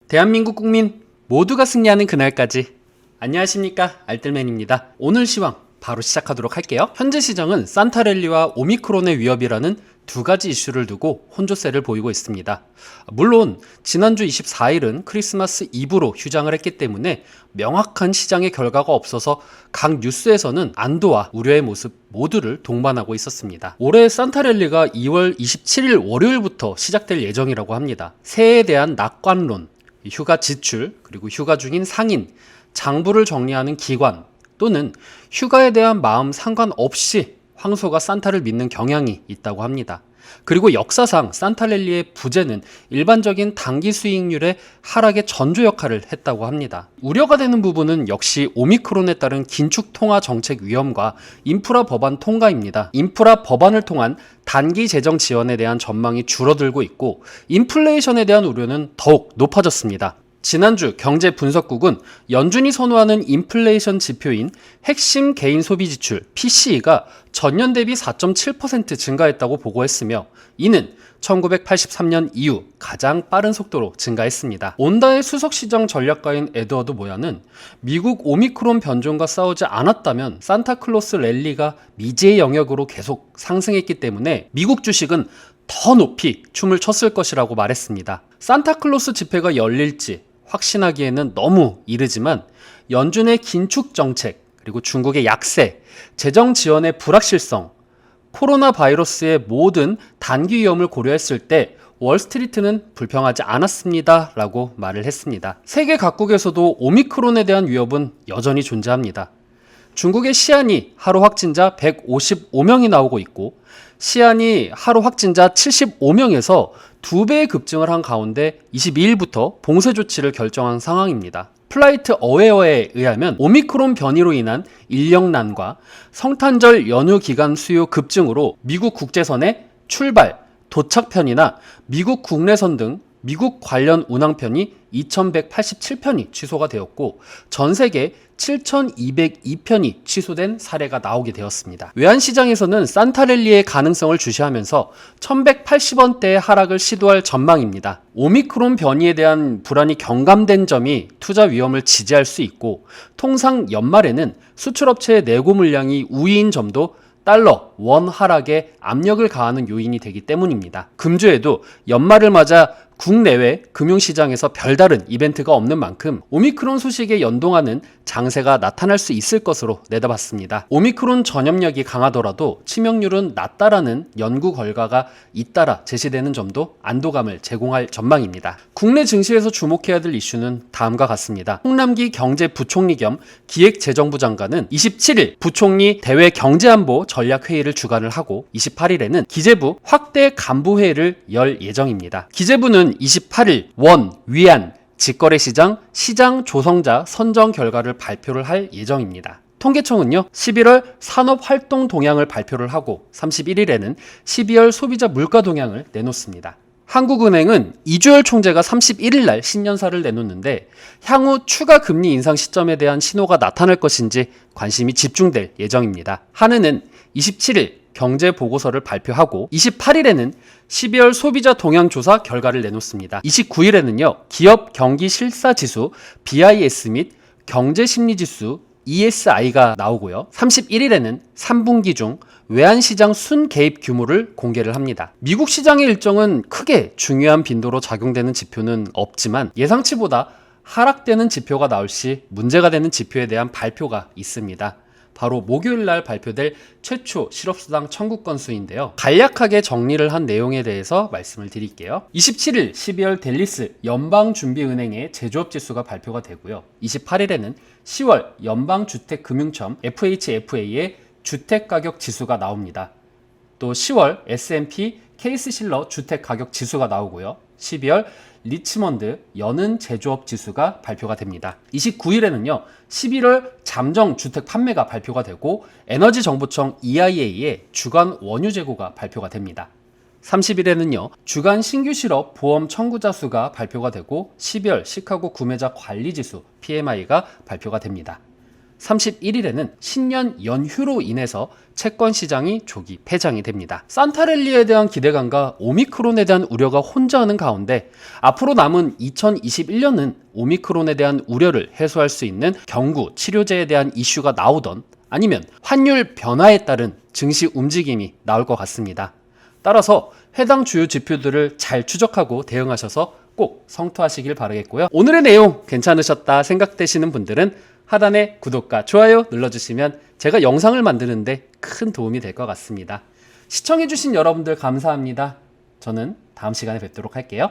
대한민국 국민 모두가 승리하는 그날까지. 안녕하십니까, 알뜰맨입니다. 오늘 시황 바로 시작하도록 할게요. 현재 시장은 산타랠리와 오미크론의 위협이라는 두 가지 이슈를 두고 혼조세를 보이고 있습니다. 물론 지난주 24일은 크리스마스 이브로 휴장을 했기 때문에 명확한 시장의 결과가 없어서 각 뉴스에서는 안도와 우려의 모습 모두를 동반하고 있었습니다. 올해 산타랠리가 2월 27일 월요일부터 시작될 예정이라고 합니다. 새해에 대한 낙관론, 휴가 지출, 그리고 휴가 중인 상인, 장부를 정리하는 기관, 또는 휴가에 대한 마음 상관없이 황소가 산타를 믿는 경향이 있다고 합니다. 그리고 역사상 산타랠리의 부재는 일반적인 단기 수익률의 하락의 전조 역할을 했다고 합니다. 우려가 되는 부분은 역시 오미크론에 따른 긴축 통화 정책 위험과 인프라 법안 통과입니다. 인프라 법안을 통한 단기 재정 지원에 대한 전망이 줄어들고 있고 인플레이션에 대한 우려는 더욱 높아졌습니다. 지난주 경제분석국은 연준이 선호하는 인플레이션 지표인 핵심 개인 소비 지출 PCE가 전년 대비 4.7% 증가했다고 보고했으며 이는 1983년 이후 가장 빠른 속도로 증가했습니다. 온다의 수석시장 전략가인 에드워드 모야는 미국 오미크론 변종과 싸우지 않았다면 산타클로스 랠리가 미지의 영역으로 계속 상승했기 때문에 미국 주식은 더 높이 춤을 췄을 것이라고 말했습니다. 산타클로스 집회가 열릴지 확신하기에는 너무 이르지만 연준의 긴축 정책, 그리고 중국의 약세, 재정 지원의 불확실성, 코로나 바이러스의 모든 단기 위험을 고려했을 때 월스트리트는 불평하지 않았습니다 라고 말을 했습니다. 세계 각국에서도 오미크론에 대한 위협은 여전히 존재합니다. 중국의 시안이 하루 확진자 155명이 나오고 있고 시안이 하루 확진자 75명에서 2배의 급증을 한 가운데 22일부터 봉쇄 조치를 결정한 상황입니다. 플라이트 어웨어에 의하면 오미크론 변이로 인한 인력난과 성탄절 연휴 기간 수요 급증으로 미국 국제선의 출발, 도착편이나 미국 국내선 등 미국 관련 운항편이 2187편이 취소가 되었고 전 세계 7202편이 취소된 사례가 나오게 되었습니다. 외환시장에서는 산타랠리의 가능성을 주시하면서 1180원대의 하락을 시도할 전망입니다. 오미크론 변이에 대한 불안이 경감된 점이 투자 위험을 지지할 수 있고 통상 연말에는 수출업체의 내고 물량이 우위인 점도 달러, 원 하락에 압력을 가하는 요인이 되기 때문입니다. 금주에도 연말을 맞아 국내외 금융시장에서 별다른 이벤트가 없는 만큼 오미크론 소식에 연동하는 장세가 나타날 수 있을 것으로 내다봤습니다. 오미크론 전염력이 강하더라도 치명률은 낮다라는 연구 결과가 잇따라 제시되는 점도 안도감을 제공할 전망입니다. 국내 증시에서 주목해야 될 이슈는 다음과 같습니다. 홍남기 경제부총리 겸 기획재정부 장관은 27일 부총리 대외 경제안보 전략회의를 주관을 하고 28일에는 기재부 확대 간부회의를 열 예정입니다. 기재부는 28일 원, 위안, 직거래시장, 시장 조성자 선정 결과를 발표를 할 예정입니다. 통계청은요 11월 산업활동 동향을 발표를 하고 31일에는 12월 소비자 물가 동향을 내놓습니다. 한국은행은 이주열 총재가 31일 날 신년사를 내놓는데 향후 추가 금리 인상 시점에 대한 신호가 나타날 것인지 관심이 집중될 예정입니다. 한은은 27일 경제보고서를 발표하고 28일에는 12월 소비자 동향조사 결과를 내놓습니다. 29일에는요 기업 경기실사지수 BIS 및 경제심리지수 ESI가 나오고요. 31일에는 3분기 중 외환시장 순개입 규모를 공개를 합니다. 미국 시장의 일정은 크게 중요한 빈도로 작용되는 지표는 없지만 예상치보다 하락되는 지표가 나올 시 문제가 되는 지표에 대한 발표가 있습니다. 바로 목요일 날 발표될 최초 실업수당 청구 건수인데요. 간략하게 정리를 한 내용에 대해서 말씀을 드릴게요. 27일 12월 댈리스 연방준비은행의 제조업지수가 발표가 되고요. 28일에는 10월 연방주택금융청 FHFA의 주택가격지수가 나옵니다. 또 10월 S&P 케이스실러 주택가격지수가 나오고요. 12월 리치먼드 연은 제조업 지수가 발표가 됩니다. 29일에는요 11월 잠정 주택 판매가 발표가 되고 에너지정보청 EIA의 주간 원유 재고가 발표가 됩니다. 30일에는요 주간 신규 실업 보험 청구자 수가 발표가 되고 12월 시카고 구매자 관리 지수 PMI가 발표가 됩니다. 31일에는 신년 연휴로 인해서 채권 시장이 조기 폐장이 됩니다. 산타랠리에 대한 기대감과 오미크론에 대한 우려가 혼재하는 가운데 앞으로 남은 2021년은 오미크론에 대한 우려를 해소할 수 있는 경구 치료제에 대한 이슈가 나오던 아니면 환율 변화에 따른 증시 움직임이 나올 것 같습니다. 따라서 해당 주요 지표들을 잘 추적하고 대응하셔서 꼭 성투하시길 바라겠고요. 오늘의 내용 괜찮으셨다 생각되시는 분들은 하단에 구독과 좋아요 눌러주시면 제가 영상을 만드는데 큰 도움이 될 것 같습니다. 시청해주신 여러분들 감사합니다. 저는 다음 시간에 뵙도록 할게요.